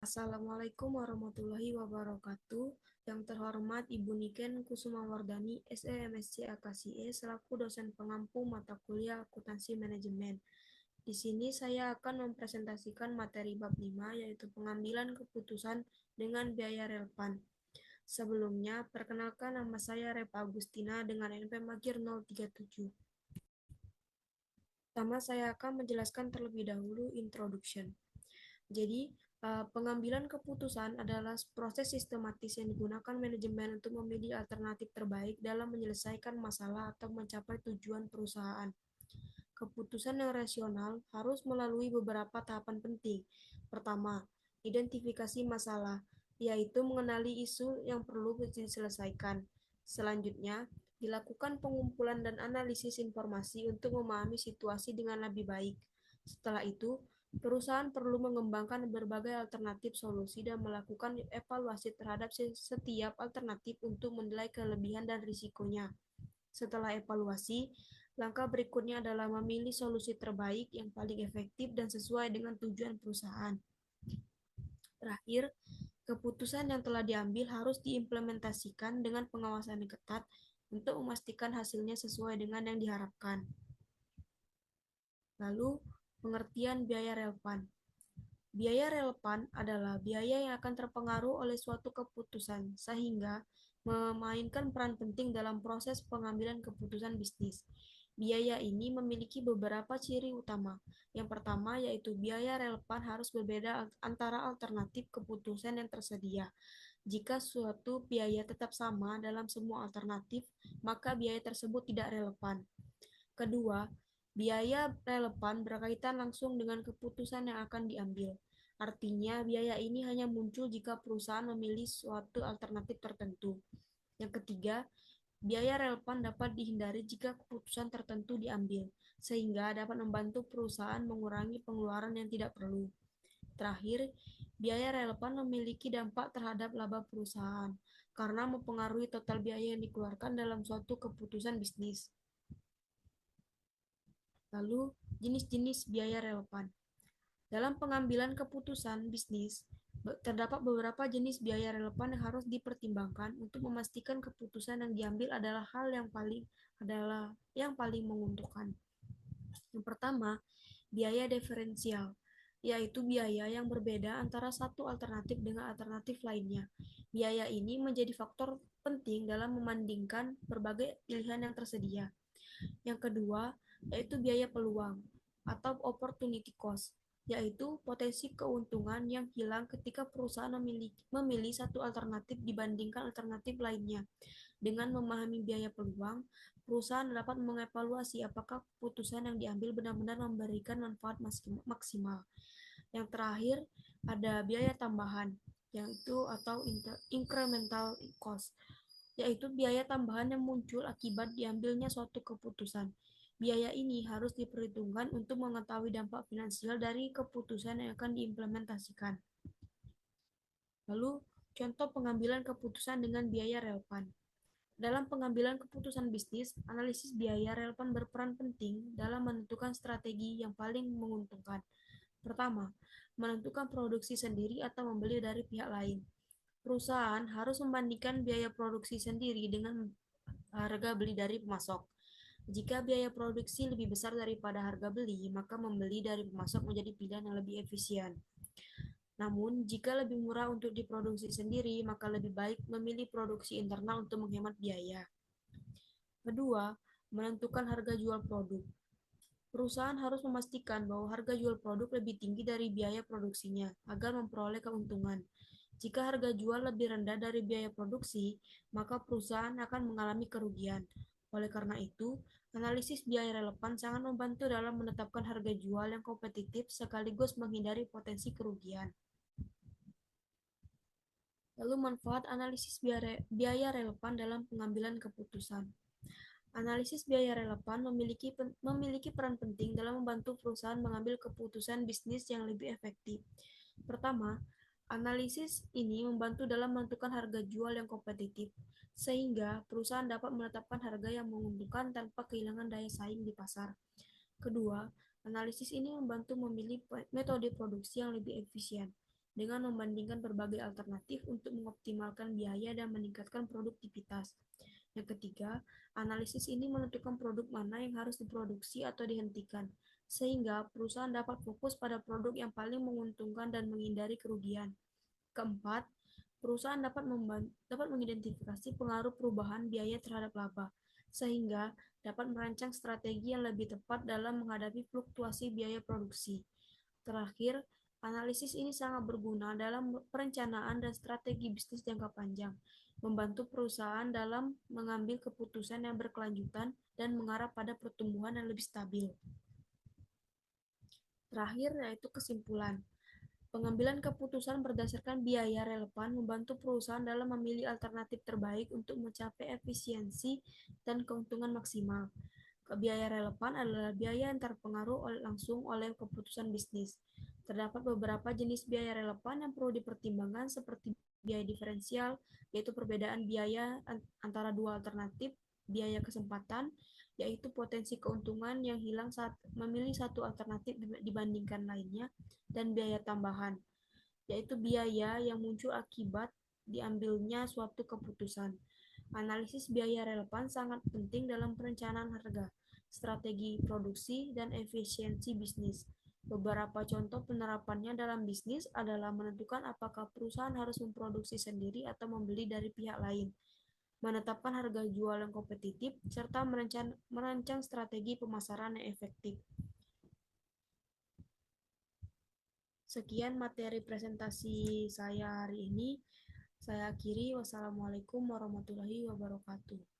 Assalamualaikum warahmatullahi wabarakatuh. Yang terhormat Ibu Niken Kusumawardani, SEMSC Akasie, selaku dosen pengampu mata kuliah akuntansi manajemen. Di sini saya akan mempresentasikan materi bab 5, yaitu pengambilan keputusan dengan biaya relevan. Sebelumnya, perkenalkan nama saya Repa Agustina dengan NP Magir 037. Pertama, saya akan menjelaskan terlebih dahulu introduction. Jadi, pengambilan keputusan adalah proses sistematis yang digunakan manajemen untuk memilih alternatif terbaik dalam menyelesaikan masalah atau mencapai tujuan perusahaan. Keputusan yang rasional harus melalui beberapa tahapan penting. Pertama, identifikasi masalah, yaitu mengenali isu yang perlu diselesaikan. Selanjutnya, dilakukan pengumpulan dan analisis informasi untuk memahami situasi dengan lebih baik. Setelah itu, perusahaan perlu mengembangkan berbagai alternatif solusi dan melakukan evaluasi terhadap setiap alternatif untuk menilai kelebihan dan risikonya. Setelah evaluasi, langkah berikutnya adalah memilih solusi terbaik yang paling efektif dan sesuai dengan tujuan perusahaan. Terakhir, keputusan yang telah diambil harus diimplementasikan dengan pengawasan yang ketat untuk memastikan hasilnya sesuai dengan yang diharapkan. Lalu, pengertian biaya relevan. Biaya relevan adalah biaya yang akan terpengaruh oleh suatu keputusan, sehingga memainkan peran penting dalam proses pengambilan keputusan bisnis. Biaya ini memiliki beberapa ciri utama. Yang pertama yaitu biaya relevan harus berbeda antara alternatif keputusan yang tersedia. Jika suatu biaya tetap sama dalam semua alternatif, maka biaya tersebut tidak relevan. Kedua, biaya relevan berkaitan langsung dengan keputusan yang akan diambil. Artinya, biaya ini hanya muncul jika perusahaan memilih suatu alternatif tertentu. Yang ketiga, biaya relevan dapat dihindari jika keputusan tertentu diambil, sehingga dapat membantu perusahaan mengurangi pengeluaran yang tidak perlu. Terakhir, biaya relevan memiliki dampak terhadap laba perusahaan, karena mempengaruhi total biaya yang dikeluarkan dalam suatu keputusan bisnis. Lalu, jenis-jenis biaya relevan. Dalam pengambilan keputusan bisnis, terdapat beberapa jenis biaya relevan yang harus dipertimbangkan untuk memastikan keputusan yang diambil adalah hal yang paling menguntungkan. Yang pertama, biaya diferensial, yaitu biaya yang berbeda antara satu alternatif dengan alternatif lainnya. Biaya ini menjadi faktor penting dalam membandingkan berbagai pilihan yang tersedia. Yang kedua, yaitu biaya peluang atau opportunity cost, yaitu potensi keuntungan yang hilang ketika perusahaan memilih satu alternatif dibandingkan alternatif lainnya. Dengan memahami biaya peluang, perusahaan dapat mengevaluasi apakah keputusan yang diambil benar-benar memberikan manfaat maksimal. Yang terakhir, ada biaya tambahan, yaitu atau incremental cost, yaitu biaya tambahan yang muncul akibat diambilnya suatu keputusan. Biaya ini harus diperhitungkan untuk mengetahui dampak finansial dari keputusan yang akan diimplementasikan. Lalu, contoh pengambilan keputusan dengan biaya relevan. Dalam pengambilan keputusan bisnis, analisis biaya relevan berperan penting dalam menentukan strategi yang paling menguntungkan. Pertama, menentukan produksi sendiri atau membeli dari pihak lain. Perusahaan harus membandingkan biaya produksi sendiri dengan harga beli dari pemasok. Jika biaya produksi lebih besar daripada harga beli, maka membeli dari pemasok menjadi pilihan yang lebih efisien. Namun, jika lebih murah untuk diproduksi sendiri, maka lebih baik memilih produksi internal untuk menghemat biaya. Kedua, menentukan harga jual produk. Perusahaan harus memastikan bahwa harga jual produk lebih tinggi dari biaya produksinya agar memperoleh keuntungan. Jika harga jual lebih rendah dari biaya produksi, maka perusahaan akan mengalami kerugian. Oleh karena itu, analisis biaya relevan sangat membantu dalam menetapkan harga jual yang kompetitif sekaligus menghindari potensi kerugian. Lalu manfaat analisis biaya relevan dalam pengambilan keputusan. Analisis biaya relevan memiliki peran penting dalam membantu perusahaan mengambil keputusan bisnis yang lebih efektif. Pertama, analisis ini membantu dalam menentukan harga jual yang kompetitif, sehingga perusahaan dapat menetapkan harga yang menguntungkan tanpa kehilangan daya saing di pasar. Kedua, analisis ini membantu memilih metode produksi yang lebih efisien. dengan membandingkan berbagai alternatif untuk mengoptimalkan biaya dan meningkatkan produktivitas. Yang ketiga, analisis ini menentukan produk mana yang harus diproduksi atau dihentikan, sehingga perusahaan dapat fokus pada produk yang paling menguntungkan dan menghindari kerugian. Keempat, perusahaan dapat mengidentifikasi pengaruh perubahan biaya terhadap laba, sehingga dapat merancang strategi yang lebih tepat dalam menghadapi fluktuasi biaya produksi. Terakhir, analisis ini sangat berguna dalam perencanaan dan strategi bisnis jangka panjang, membantu perusahaan dalam mengambil keputusan yang berkelanjutan dan mengarah pada pertumbuhan yang lebih stabil. Terakhir, yaitu kesimpulan. Pengambilan keputusan berdasarkan biaya relevan membantu perusahaan dalam memilih alternatif terbaik untuk mencapai efisiensi dan keuntungan maksimal. Biaya relevan adalah biaya yang terpengaruh langsung oleh keputusan bisnis. Terdapat beberapa jenis biaya relevan yang perlu dipertimbangkan seperti biaya diferensial, yaitu perbedaan biaya antara dua alternatif, biaya kesempatan, yaitu potensi keuntungan yang hilang saat memilih satu alternatif dibandingkan lainnya, dan biaya tambahan, yaitu biaya yang muncul akibat diambilnya suatu keputusan. Analisis biaya relevan sangat penting dalam perencanaan harga, strategi produksi, dan efisiensi bisnis. Beberapa contoh penerapannya dalam bisnis adalah menentukan apakah perusahaan harus memproduksi sendiri atau membeli dari pihak lain, menetapkan harga jual yang kompetitif, serta merancang strategi pemasaran yang efektif. Sekian materi presentasi saya hari ini. Saya akhiri. Wassalamualaikum warahmatullahi wabarakatuh.